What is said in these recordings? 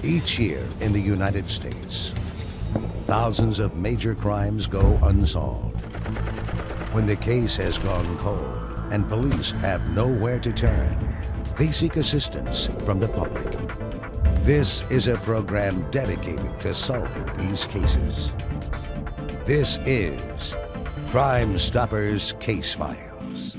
Each year in the United States, thousands of major crimes go unsolved. When the case has gone cold and police have nowhere to turn, they seek assistance from the public. This is a program dedicated to solving these cases. This is Crime Stoppers Case Files.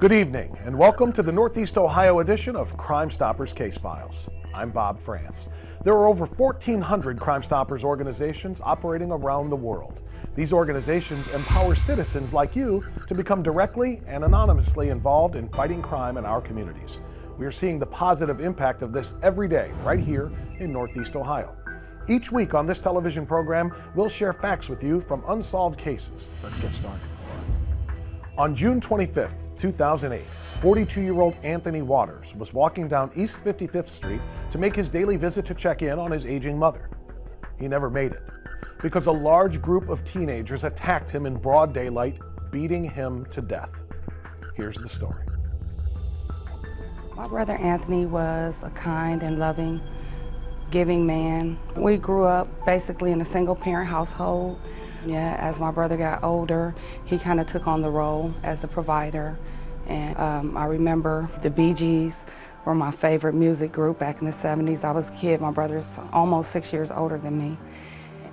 Good evening, and welcome to the Northeast Ohio edition of Crime Stoppers Case Files. I'm Bob Frantz. There are over 1,400 Crime Stoppers organizations operating around the world. These organizations empower citizens like you to become directly and anonymously involved in fighting crime in our communities. We are seeing the positive impact of this every day right here in Northeast Ohio. Each week on this television program, we'll share facts with you from unsolved cases. Let's get started. On June 25th, 2008, 42-year-old Anthony Waters was walking down East 55th Street to make his daily visit to check in on his aging mother. He never made it because a large group of teenagers attacked him in broad daylight, beating him to death. Here's the story. My brother Anthony was a kind and loving, giving man. We grew up basically in a single-parent household. Yeah, as my brother got older, he kind of took on the role as the provider. And I remember the Bee Gees were my favorite music group back in the 70s. I was a kid, my brother's almost 6 years older than me.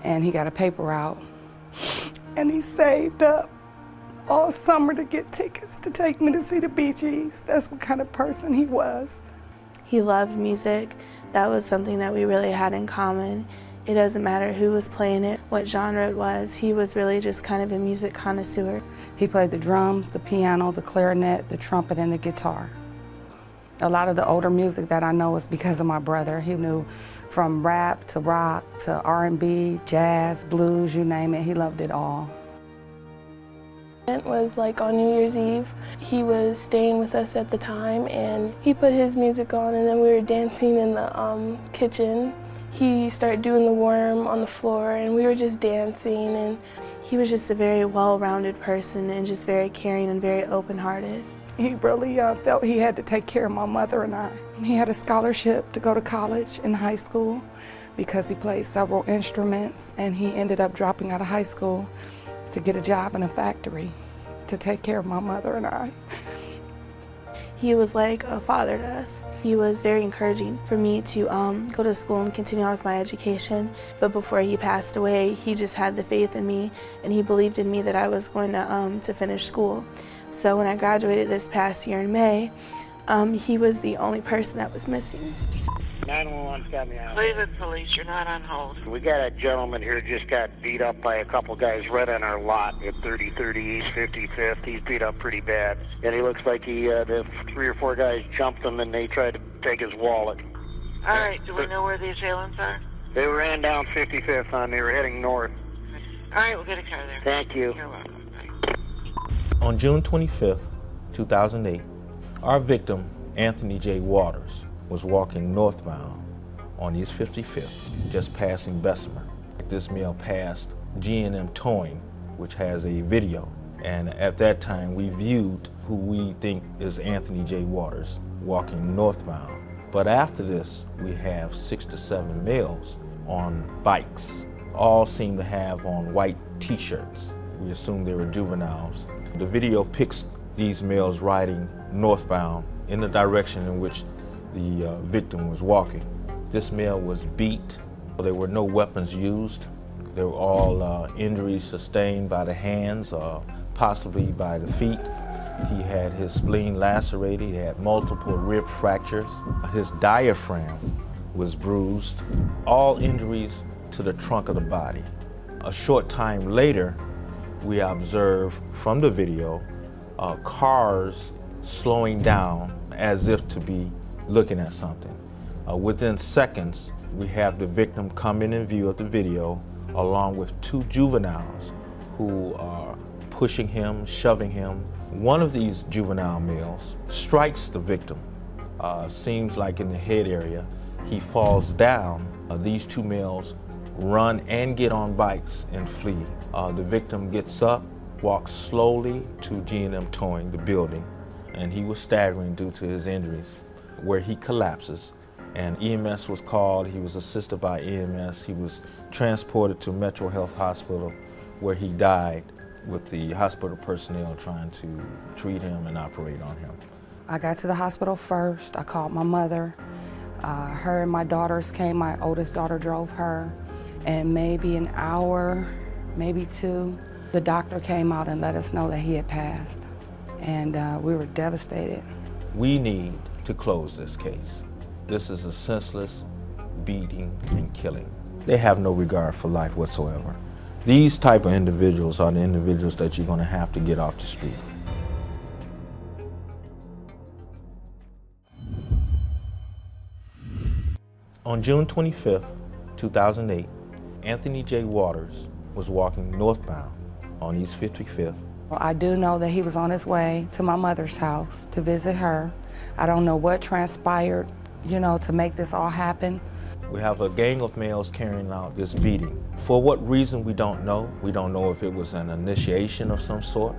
And he got a paper route. And he saved up all summer to get tickets to take me to see the Bee Gees. That's what kind of person he was. He loved music. That was something that we really had in common. It doesn't matter who was playing it, what genre it was. He was really just kind of a music connoisseur. He played the drums, the piano, the clarinet, the trumpet, and the guitar. A lot of the older music that I know is because of my brother. He knew from rap to rock to R&B, jazz, blues, you name it. He loved it all. It was like on New Year's Eve. He was staying with us at the time, and he put his music on, and then we were dancing in the kitchen. He started doing the worm on the floor, and we were just dancing. And he was just a very well-rounded person and just very caring and very open-hearted. He really felt he had to take care of my mother and I. He had a scholarship to go to college in high school because he played several instruments, and he ended up dropping out of high school to get a job in a factory to take care of my mother and I. He was like a father to us. He was very encouraging for me to go to school and continue on with my education. But before he passed away, he just had the faith in me, and he believed in me that I was going to finish school. So when I graduated this past year in May, he was the only person that was missing. 911's got me out. Cleveland Police, you're not on hold. We got a gentleman here just got beat up by a couple guys right on our lot at 3030 East 55th. He's beat up pretty bad. And he looks like the 3 or 4 guys jumped him and they tried to take his wallet. All right, do we know where the assailants are? They ran down 55th they were heading north. All right, we'll get a car there. Thank you. You're welcome. On June 25th, 2008, our victim, Anthony J. Waters, was walking northbound on East 55th, just passing Bessemer. This male passed G&M Towing, which has a video. And at that time, we viewed who we think is Anthony J. Waters walking northbound. But after this, we have 6 to 7 males on bikes. All seem to have on white t-shirts. We assume they were juveniles. The video picks these males riding northbound in the direction in which the victim was walking. This male was beat. There were no weapons used. There were all injuries sustained by the hands or possibly by the feet. He had his spleen lacerated. He had multiple rib fractures. His diaphragm was bruised. All injuries to the trunk of the body. A short time later, we observed from the video cars slowing down as if to be looking at something. Within seconds, we have the victim come in view of the video along with 2 juveniles who are pushing him, shoving him. One of these juvenile males strikes the victim, seems like in the head area. He falls down. These 2 males run and get on bikes and flee. The victim gets up, walks slowly to G&M Towing, the building, and he was staggering due to his injuries, where he collapses. And EMS was called. He was assisted by EMS. He was transported to Metro Health Hospital, where he died with the hospital personnel trying to treat him and operate on him. I got to the hospital first. I called my mother. Her and my daughters came. My oldest daughter drove her. And maybe an hour, maybe two, the doctor came out and let us know that he had passed. And we were devastated. We need to close this case. This is a senseless beating and killing. They have no regard for life whatsoever. These type of individuals are the individuals that you're going to have to get off the street. On June 25th, 2008, Anthony J. Waters was walking northbound on East 55th. Well, I do know that he was on his way to my mother's house to visit her. I don't know what transpired, to make this all happen. We have a gang of males carrying out this beating. For what reason, we don't know. We don't know if it was an initiation of some sort.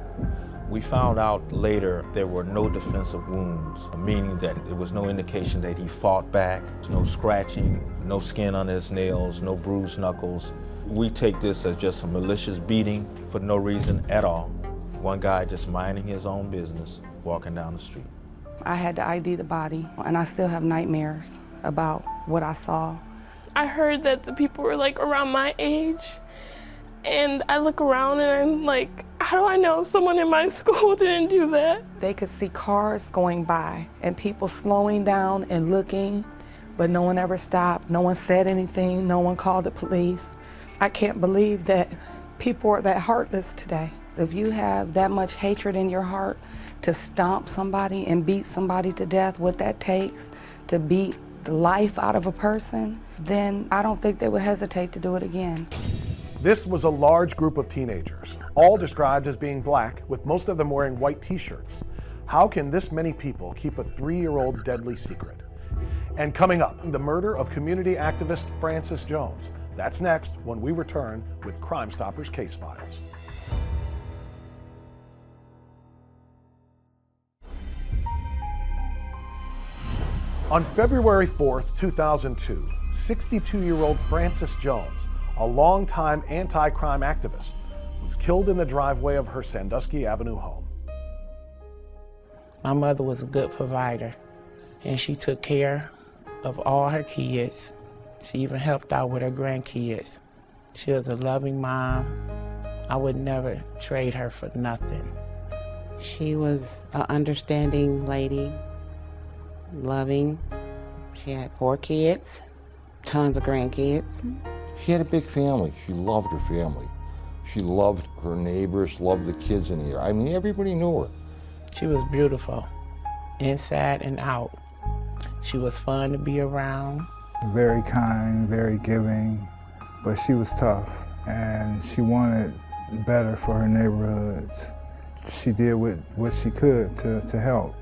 We found out later there were no defensive wounds, meaning that there was no indication that he fought back, no scratching, no skin on his nails, no bruised knuckles. We take this as just a malicious beating for no reason at all. One guy just minding his own business, walking down the street. I had to ID the body, and I still have nightmares about what I saw. I heard that the people were like around my age, and I look around and I'm like, how do I know someone in my school didn't do that? They could see cars going by and people slowing down and looking, but no one ever stopped. No one said anything. No one called the police. I can't believe that people are that heartless today. If you have that much hatred in your heart to stomp somebody and beat somebody to death, what that takes to beat the life out of a person, then I don't think they would hesitate to do it again. This was a large group of teenagers, all described as being black, with most of them wearing white t-shirts. How can this many people keep a 3-year-old deadly secret? And coming up, the murder of community activist Francis Jones. That's next when we return with Crime Stoppers Case Files. On February 4th, 2002, 62-year-old Francis Jones, a longtime anti-crime activist, was killed in the driveway of her Sandusky Avenue home. My mother was a good provider, and she took care of all her kids. She even helped out with her grandkids. She was a loving mom. I would never trade her for nothing. She was an understanding lady, loving. She had 4 kids, tons of grandkids. She had a big family. She loved her family. She loved her neighbors, loved the kids in here. I mean, everybody knew her. She was beautiful, inside and out. She was fun to be around. Very kind, very giving, but she was tough, and she wanted better for her neighborhoods. She did what she could to help.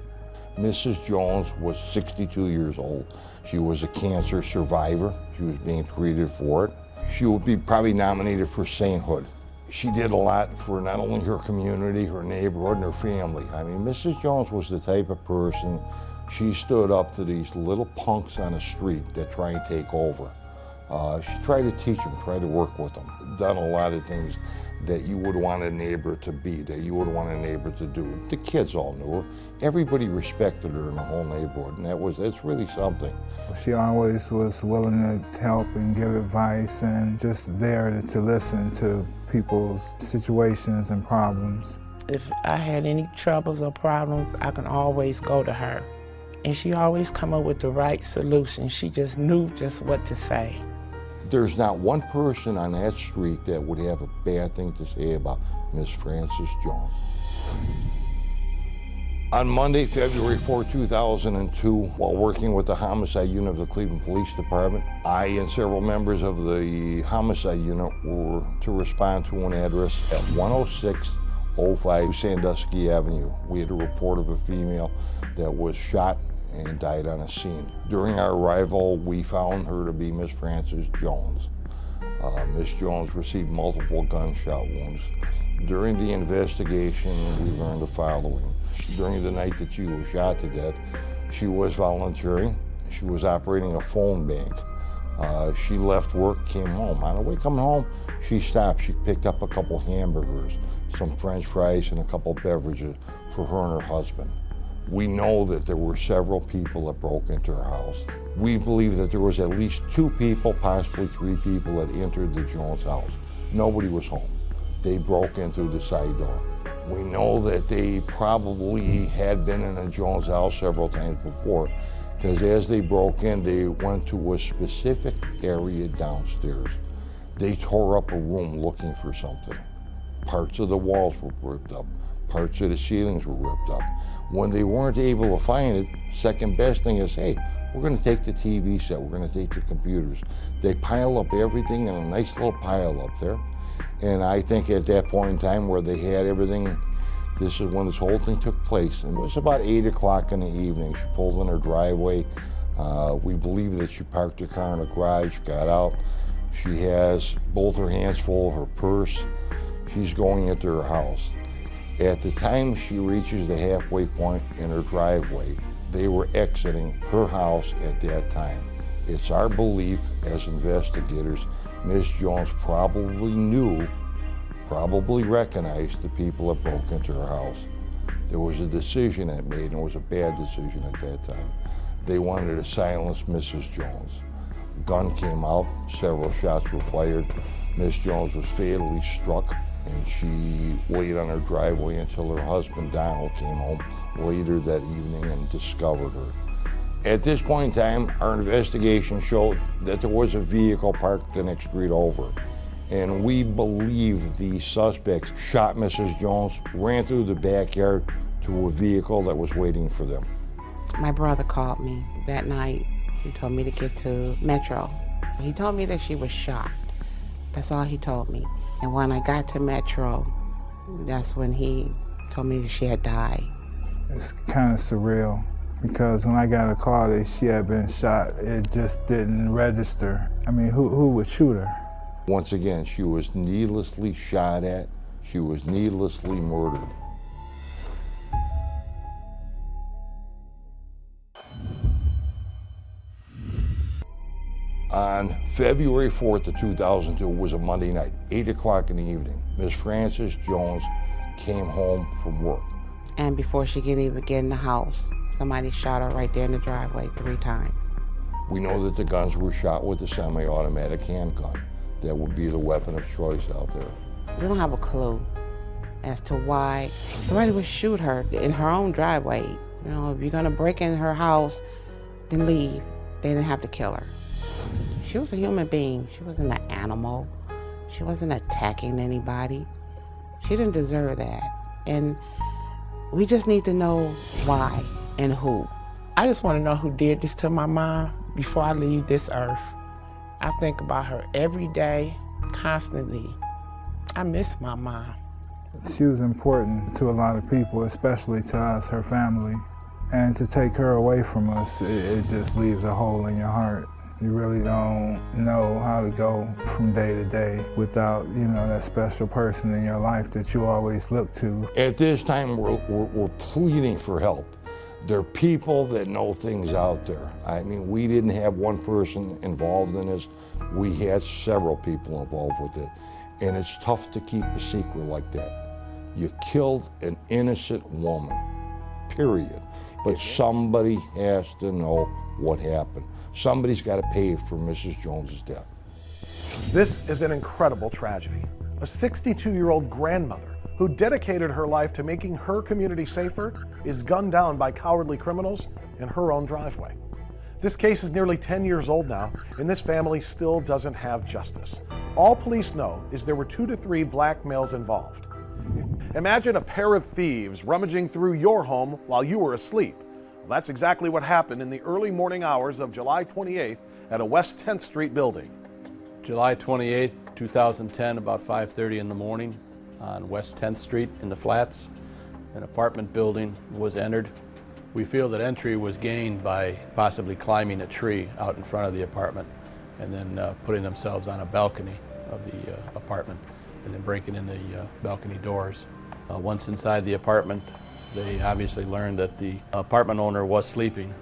Mrs. Jones was 62 years old. She was a cancer survivor. She was being treated for it. She would be probably nominated for sainthood. She did a lot for not only her community, her neighborhood, and her family. I mean, Mrs. Jones was the type of person, she stood up to these little punks on the street that try and take over. She tried to teach them, tried to work with them, done a lot of things that you would want a neighbor to be, that you would want a neighbor to do. The kids all knew her. Everybody respected her in the whole neighborhood, and that's really something. She always was willing to help and give advice and just there to listen to people's situations and problems. If I had any troubles or problems, I can always go to her. And she always come up with the right solution. She just knew just what to say. There's not one person on that street that would have a bad thing to say about Miss Francis Jones. On Monday, February 4, 2002, while working with the homicide unit of the Cleveland Police Department, I and several members of the homicide unit were to respond to an address at 10605 Sandusky Avenue. We had a report of a female that was shot and died on a scene. During our arrival, we found her to be Miss Francis Jones. Miss Jones received multiple gunshot wounds. During the investigation, we learned the following. During the night that she was shot to death, she was volunteering. She was operating a phone bank. She left work, came home. On the way coming home, she stopped. She picked up a couple hamburgers, some French fries, and a couple beverages for her and her husband. We know that there were several people that broke into her house. We believe that there was at least 2 people, possibly 3 people that entered the Jones house. Nobody was home. They broke in through the side door. We know that they probably had been in the Jones house several times before, because as they broke in, they went to a specific area downstairs. They tore up a room looking for something. Parts of the walls were ripped up. Parts of the ceilings were ripped up. When they weren't able to find it, second best thing is, hey, we're going to take the TV set, we're going to take the computers. They pile up everything in a nice little pile up there. And I think at that point in time where they had everything, this is when this whole thing took place. And it was about 8 o'clock in the evening. She pulled in her driveway. We believe that she parked her car in the garage, got out. She has both her hands full of her purse. She's going into her house. At the time she reaches the halfway point in her driveway, they were exiting her house at that time. It's our belief as investigators, Ms. Jones probably knew, probably recognized the people that broke into her house. There was a decision that made, and it was a bad decision at that time. They wanted to silence Mrs. Jones. Gun came out, several shots were fired. Ms. Jones was fatally struck, and she waited on her driveway until her husband, Donald, came home later that evening and discovered her. At this point in time, our investigation showed that there was a vehicle parked the next street over. And we believe the suspects shot Mrs. Jones, ran through the backyard to a vehicle that was waiting for them. My brother called me that night. He told me to get to Metro. He told me that she was shot. That's all he told me. And when I got to Metro, that's when he told me that she had died. It's kind of surreal because when I got a call that she had been shot, it just didn't register. I mean, who would shoot her? Once again, she was needlessly shot at. She was needlessly murdered. On February 4th of 2002 was a Monday night, 8 o'clock in the evening. Ms. Frances Jones came home from work. And before she could even get in the house, somebody shot her right there in the driveway 3 times. We know that the guns were shot with a semi-automatic handgun. That would be the weapon of choice out there. We don't have a clue as to why somebody would shoot her in her own driveway. You know, if you're gonna break in her house, then leave. They didn't have to kill her. She was a human being. She wasn't an animal. She wasn't attacking anybody. She didn't deserve that. And we just need to know why and who. I just want to know who did this to my mom before I leave this earth. I think about her every day, constantly. I miss my mom. She was important to a lot of people, especially to us, her family. And to take her away from us, it just leaves a hole in your heart. You really don't know how to go from day to day without, that special person in your life that you always look to. At this time, we're pleading for help. There are people that know things out there. I mean, we didn't have one person involved in this. We had several people involved with it. And it's tough to keep a secret like that. You killed an innocent woman, period. But somebody has to know what happened. Somebody's got to pay for Mrs. Jones's death. This is an incredible tragedy. A 62-year-old grandmother who dedicated her life to making her community safer is gunned down by cowardly criminals in her own driveway. This case is nearly 10 years old now, and this family still doesn't have justice. All police know is there were 2 to 3 black males involved. Imagine a pair of thieves rummaging through your home while you were asleep. Well, that's exactly what happened in the early morning hours of July 28th at a West 10th Street building. July 28th, 2010, about 5:30 in the morning on West 10th Street in the Flats, an apartment building was entered. We feel that entry was gained by possibly climbing a tree out in front of the apartment and then putting themselves on a balcony of the apartment and then breaking in the balcony doors. Once inside the apartment, they obviously learned that the apartment owner was sleeping,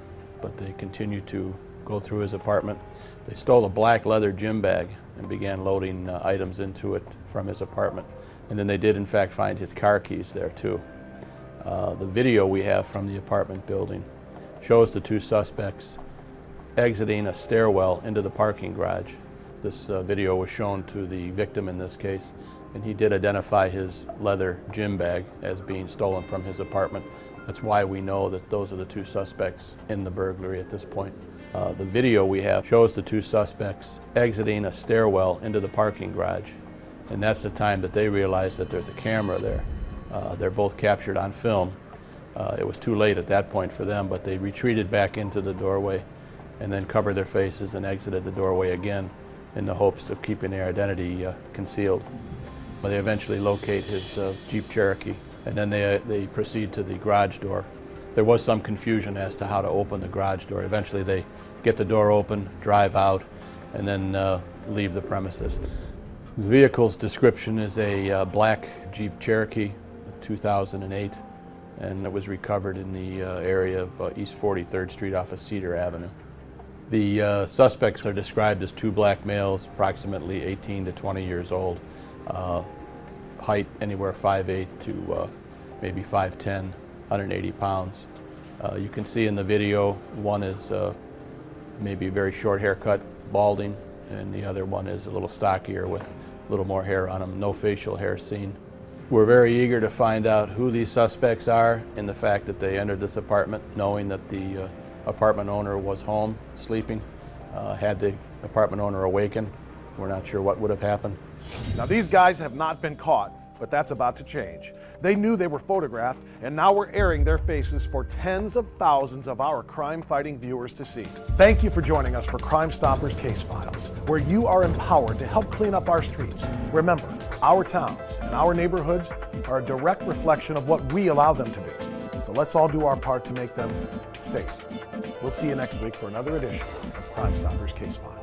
but they continued to go through his apartment. They stole a black leather gym bag and began loading items into it from his apartment. And then they did in fact find his car keys there too. The video we have from the apartment building shows the two suspects exiting a stairwell into the parking garage. This video was shown to the victim in this case, and he did identify his leather gym bag as being stolen from his apartment. That's why we know that those are the two suspects in the burglary at this point. The video we have shows the two suspects exiting a stairwell into the parking garage, and that's the time that they realize that there's a camera there. They're both captured on film. It was too late at that point for them, but they retreated back into the doorway and then covered their faces and exited the doorway again in the hopes of keeping their identity concealed. But they eventually locate his Jeep Cherokee, and then they proceed to the garage door. There was some confusion as to how to open the garage door. Eventually they get the door open, drive out, and then leave the premises. The vehicle's description is a black Jeep Cherokee, 2008, and it was recovered in the area of East 43rd Street off of Cedar Avenue. The suspects are described as two black males, approximately 18 to 20 years old, height anywhere 5'8" to maybe 5'10", 180 pounds. You can see in the video, one is maybe a very short haircut, balding, and the other one is a little stockier with a little more hair on him, no facial hair seen. We're very eager to find out who these suspects are and the fact that they entered this apartment knowing that the apartment owner was home, sleeping. Had the apartment owner awakened, we're not sure what would have happened. Now these guys have not been caught, but that's about to change. They knew they were photographed, and now we're airing their faces for tens of thousands of our crime-fighting viewers to see. Thank you for joining us for Crime Stoppers Case Files, where you are empowered to help clean up our streets. Remember, our towns and our neighborhoods are a direct reflection of what we allow them to be. So let's all do our part to make them safe. We'll see you next week for another edition of Crime Stoppers Case Files.